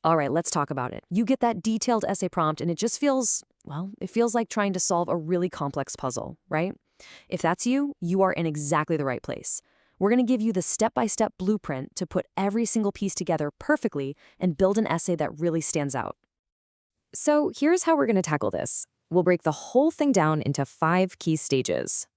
All right, let's talk about it. You get that detailed essay prompt, and it just feels, well, it feels like trying to solve a really complex puzzle, right? If that's you, you are in exactly the right place. We're going to give you the step-by-step blueprint to put every single piece together perfectly and build an essay that really stands out. So here's how we're going to tackle this. We'll break the whole thing down into 5 key stages.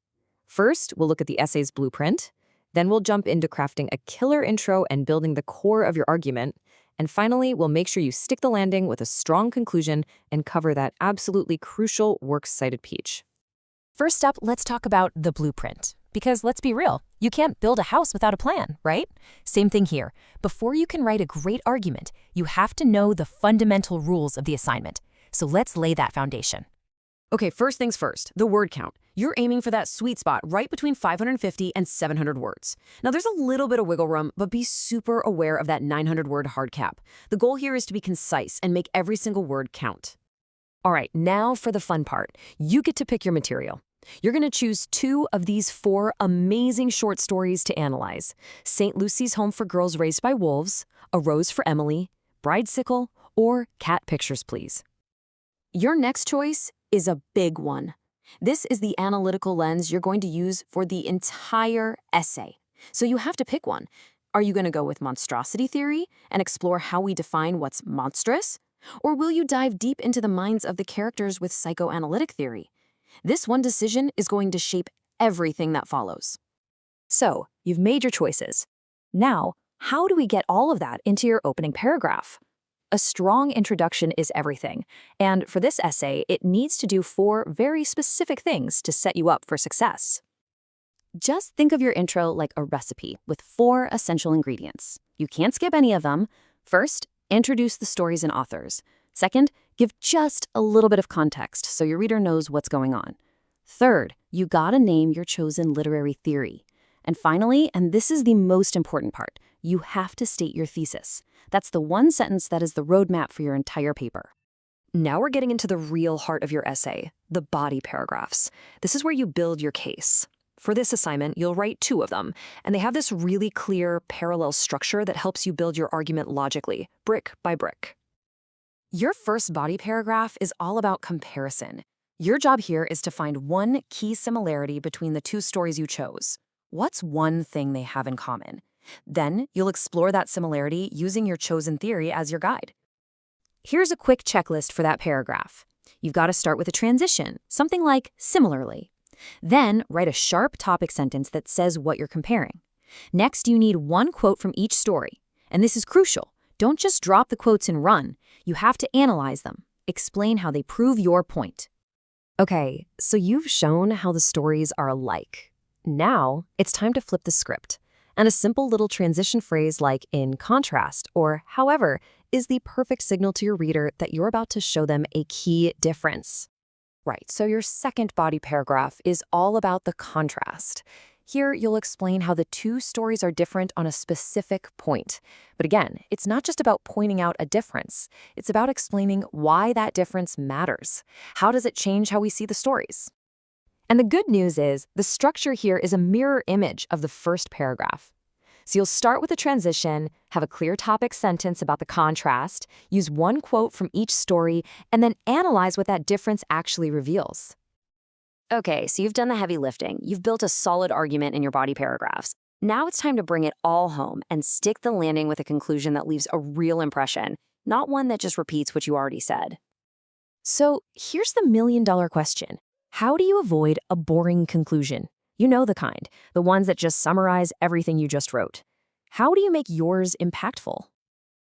First, we'll look at the essay's blueprint. Then we'll jump into crafting a killer intro and building the core of your argument. And finally, we'll make sure you stick the landing with a strong conclusion and cover that absolutely crucial works cited peach. First up, let's talk about the blueprint. Because let's be real, you can't build a house without a plan, right? Same thing here. Before you can write a great argument, you have to know the fundamental rules of the assignment. So let's lay that foundation. Okay, first things first, the word count. You're aiming for that sweet spot right between 550 and 700 words. Now, there's a little bit of wiggle room, but be super aware of that 900-word hard cap. The goal here is to be concise and make every single word count. All right, now for the fun part. You get to pick your material. You're going to choose 2 of these 4 amazing short stories to analyze. St. Lucy's Home for Girls Raised by Wolves, A Rose for Emily, Bridesicle, or Cat Pictures, Please. Your next choice is a big one. This is the analytical lens you're going to use for the entire essay. So you have to pick one. Are you going to go with monstrosity theory and explore how we define what's monstrous? Or will you dive deep into the minds of the characters with psychoanalytic theory? This one decision is going to shape everything that follows. So, you've made your choices. Now, how do we get all of that into your opening paragraph? A strong introduction is everything, and for this essay, it needs to do 4 very specific things to set you up for success. Just think of your intro like a recipe with 4 essential ingredients. You can't skip any of them. First, introduce the stories and authors. Second, give just a little bit of context so your reader knows what's going on. Third, you gotta name your chosen literary theory. And finally, and this is the most important part, you have to state your thesis. That's the one sentence that is the roadmap for your entire paper. Now we're getting into the real heart of your essay, the body paragraphs. This is where you build your case. For this assignment, you'll write 2 of them, and they have this really clear, parallel structure that helps you build your argument logically, brick by brick. Your first body paragraph is all about comparison. Your job here is to find one key similarity between the 2 stories you chose. What's one thing they have in common? Then you'll explore that similarity using your chosen theory as your guide. Here's a quick checklist for that paragraph. You've got to start with a transition, something like similarly. Then write a sharp topic sentence that says what you're comparing. Next, you need 1 quote from each story. And this is crucial. Don't just drop the quotes and run. You have to analyze them. Explain how they prove your point. Okay, so you've shown how the stories are alike. Now, it's time to flip the script. And a simple little transition phrase like in contrast or however is the perfect signal to your reader that you're about to show them a key difference. Right, so your second body paragraph is all about the contrast. Here, you'll explain how the 2 stories are different on a specific point. But again, it's not just about pointing out a difference. It's about explaining why that difference matters. How does it change how we see the stories? And the good news is, the structure here is a mirror image of the first paragraph. So you'll start with a transition, have a clear topic sentence about the contrast, use 1 quote from each story, and then analyze what that difference actually reveals. Okay, so you've done the heavy lifting. You've built a solid argument in your body paragraphs. Now it's time to bring it all home and stick the landing with a conclusion that leaves a real impression, not one that just repeats what you already said. So here's the million-dollar question. How do you avoid a boring conclusion? You know the kind, the ones that just summarize everything you just wrote. How do you make yours impactful?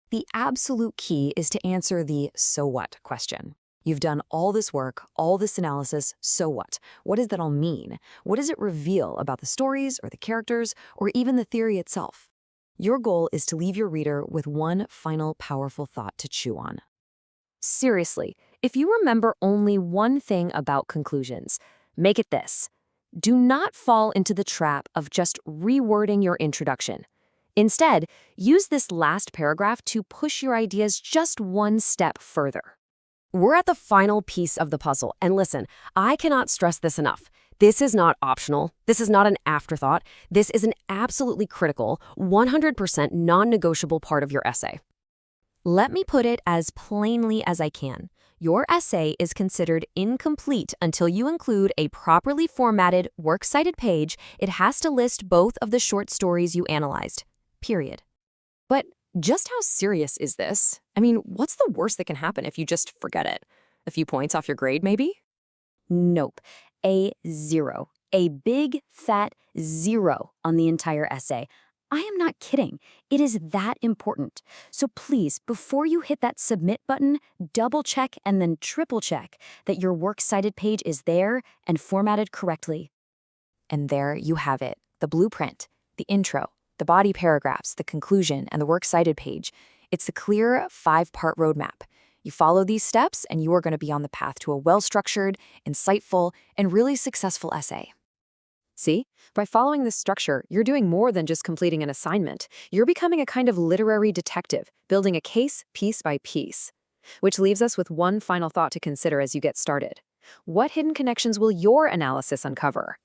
The absolute key is to answer the so what question. You've done all this work, all this analysis, so what? What does that all mean? What does it reveal about the stories or the characters or even the theory itself? Your goal is to leave your reader with one final powerful thought to chew on. Seriously, if you remember only one thing about conclusions, make it this. Do not fall into the trap of just rewording your introduction. Instead, use this last paragraph to push your ideas just one step further. We're at the final piece of the puzzle, and listen, I cannot stress this enough. This is not optional. This is not an afterthought. This is an absolutely critical, 100% non-negotiable part of your essay. Let me put it as plainly as I can. Your essay is considered incomplete until you include a properly formatted, works cited page. It has to list both of the short stories you analyzed. Period. But just how serious is this? I mean, what's the worst that can happen if you just forget it? A few points off your grade, maybe? Nope. A 0. A big, fat 0 on the entire essay. I am not kidding. It is that important. So please, before you hit that submit button, double check and then triple check that your works cited page is there and formatted correctly. And there you have it, the blueprint, the intro, the body paragraphs, the conclusion, and the works cited page. It's a clear 5-part roadmap. You follow these steps and you are going to be on the path to a well-structured, insightful, and really successful essay. See, by following this structure, you're doing more than just completing an assignment. You're becoming a kind of literary detective, building a case piece by piece. Which leaves us with one final thought to consider as you get started. What hidden connections will your analysis uncover?